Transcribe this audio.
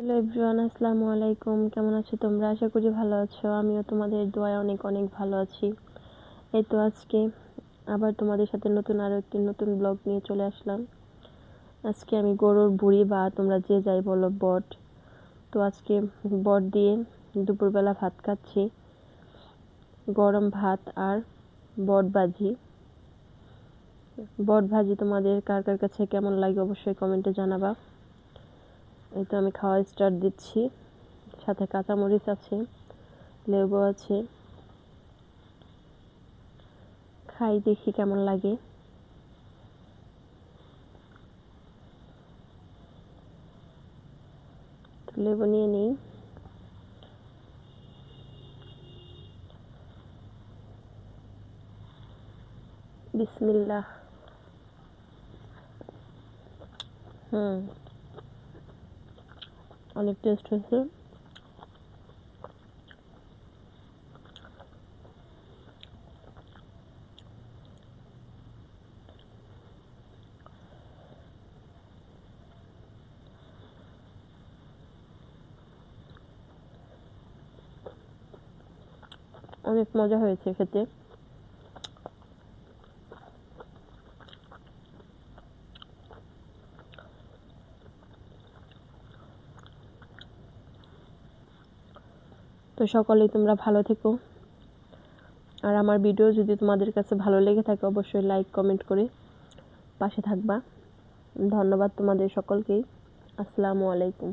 Hello everyone, আসসালামু আলাইকুম। কেমন আছো তোমরা? আশা করি ভালো আছো। আমিও তোমাদের দোয়ায় অনেক অনেক ভালো আছি। এই তো আজকে আবার তোমাদের সাথে আরও একটি নতুন ব্লগ নিয়ে চলে আসলাম। আজকে আমি গরুর বুড়ি বা তোমরা যে যাই বলো বট, তো আজকে বট দিয়ে দুপুরবেলা ভাত খাচ্ছি। গরম ভাত আর বট ভাজি তোমাদের কার কার কাছে কেমন লাগে অবশ্যই কমেন্টে জানাবা। এই তো আমি খাওয়া স্টার্ট দিচ্ছি। সাথে কাঁচামরিচ আছে, লেবু আছে, খাই দেখি কেমন লাগে। লেবু নিয়ে নিই। বিসমিল্লাহ। অনেক টেস্ট হয়েছে। অনেক মজা হয়েছে খেতে। তো সকলেই তোমরা ভালো থেকো। আর আমার ভিডিও যদি তোমাদের কাছে ভালো লেগে থাকে অবশ্যই লাইক কমেন্ট করে পাশে থাকবা। ধন্যবাদ তোমাদের সকলকেই। আসসালামু আলাইকুম।